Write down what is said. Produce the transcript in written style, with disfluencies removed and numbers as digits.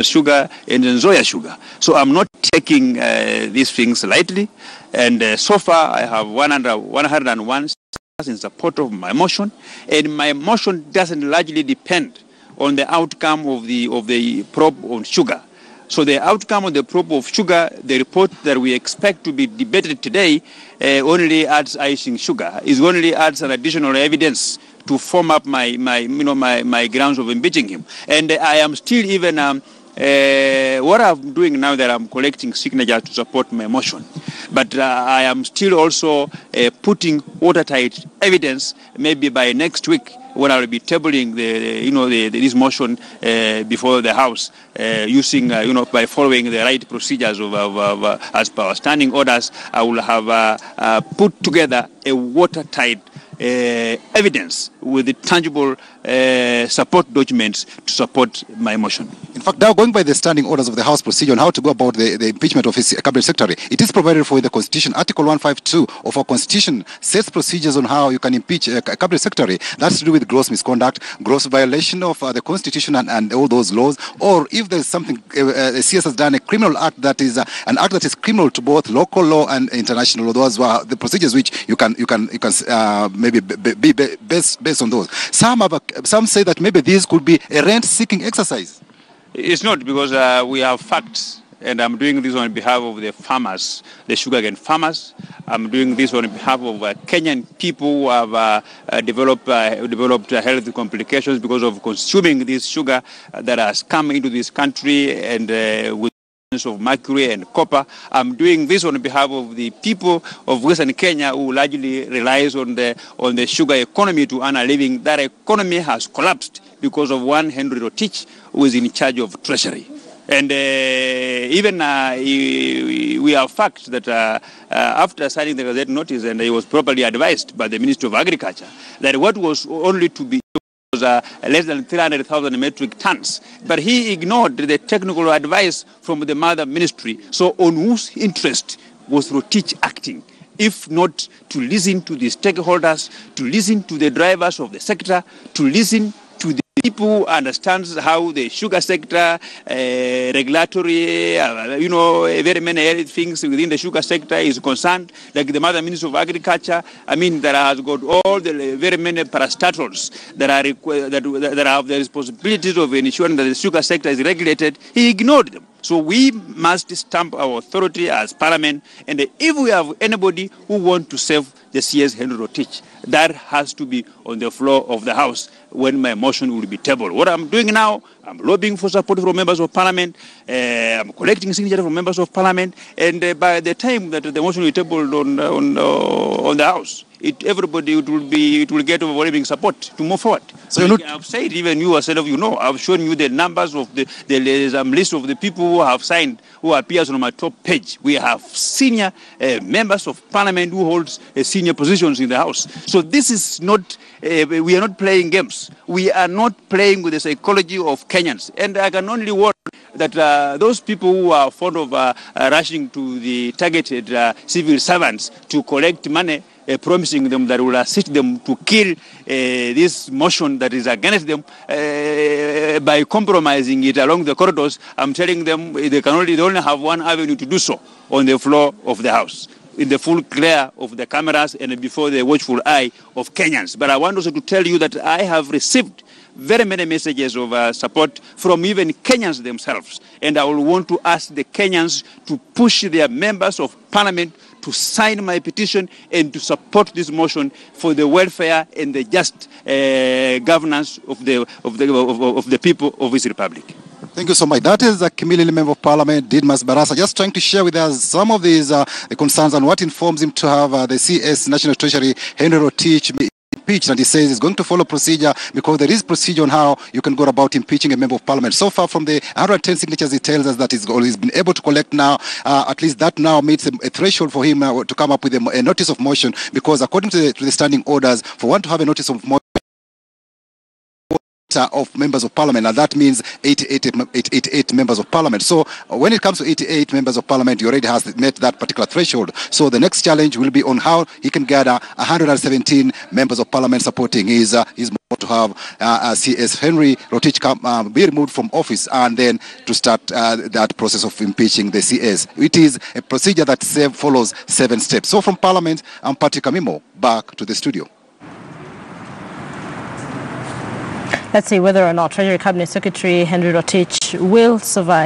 sugar and Nzoia sugar. So I'm not taking these things lightly. And so far, I have 101 in support of my motion. And my motion doesn't largely depend on the outcome of the probe on sugar. So the outcome of the probe of sugar, the report that we expect to be debated today, only adds icing sugar. It only adds an additional evidence to form up my grounds of impeaching him. And I am still even what I'm doing now that I'm collecting signatures to support my motion, but I am still also putting watertight evidence. Maybe by next week, when I will be tabling this motion before the House, using by following the right procedures as per our standing orders, I will have put together a watertight evidence with the tangible support documents to support my motion. In fact, now going by the standing orders of the House procedure on how to go about the impeachment of his cabinet secretary, it is provided for in the Constitution. Article 152 of our Constitution sets procedures on how you can impeach a cabinet secretary. That's to do with gross misconduct, gross violation of the Constitution and all those laws, or if there is something, a CS has done a criminal act that is an act that is criminal to both local law and international law. Those are the procedures which you can maybe be based on those. Some say that maybe this could be a rent-seeking exercise. It's not, because we have facts, and I'm doing this on behalf of the farmers, the sugarcane farmers. I'm doing this on behalf of Kenyan people who have developed health complications because of consuming this sugar that has come into this country and with of mercury and copper. I'm doing this on behalf of the people of Western Kenya who largely relies on the sugar economy to earn a living. That economy has collapsed because of one Henry Rotich who is in charge of Treasury. And even we have facts that after signing the Gazette notice, and he was properly advised by the Ministry of Agriculture, that what was only to be was less than 300,000 metric tons. But he ignored the technical advice from the mother ministry. So on whose interest was Rotich acting, if not to listen to the stakeholders, to listen to the drivers of the sector, to listen to the people who understand how the sugar sector, regulatory, very many things within the sugar sector is concerned, like the Mother Minister of Agriculture. I mean, that has got all the very many parastatals that have the responsibilities of ensuring that the sugar sector is regulated. He ignored them. So we must stamp our authority as Parliament, and if we have anybody who wants to save the CS Henry Rotich, that has to be on the floor of the House when my motion will be tabled. What I'm doing now, I'm lobbying for support from members of Parliament, I'm collecting signatures from members of Parliament, and by the time that the motion will be tabled on the House, it will get overwhelming support to move forward. So I've said, even you yourself, I've shown you the numbers of the list of the people who have signed, who appears on my top page. We have senior members of Parliament who holds senior positions in the House. So this is not, we are not playing games. We are not playing with the psychology of Kenyans. And I can only warn that those people who are fond of rushing to the targeted civil servants to collect money, promising them that will assist them to kill this motion that is against them by compromising it along the corridors. I'm telling them they only have one avenue to do so, on the floor of the House, in the full glare of the cameras and before the watchful eye of Kenyans. But I want also to tell you that I have received very many messages of support from even Kenyans themselves. And I will want to ask the Kenyans to push their members of Parliament to sign my petition and to support this motion for the welfare and the just governance of the people of this republic. Thank you so much. That is a Kimilili Member of Parliament, Didmas Barasa, just trying to share with us some of these the concerns and what informs him to have the CS National Treasury, Henry Rotich, impeached, and he says he's going to follow procedure because there is procedure on how you can go about impeaching a member of Parliament. So far from the 110 signatures, he tells us that he's been able to collect now, at least that now meets a threshold for him to come up with a notice of motion, because according to the standing orders, for one to have a notice of motion, of members of parliament, and that means 88 members of parliament. So when it comes to 88 members of parliament, he already has met that particular threshold. So the next challenge will be on how he can gather 117 members of parliament supporting his move to have CS Henry Rotich be removed from office, and then to start that process of impeaching the CS. It is a procedure that follows 7 steps. So from parliament, I'm Patrick Amimo, back to the studio. Let's see whether or not Treasury Cabinet Secretary Henry Rotich will survive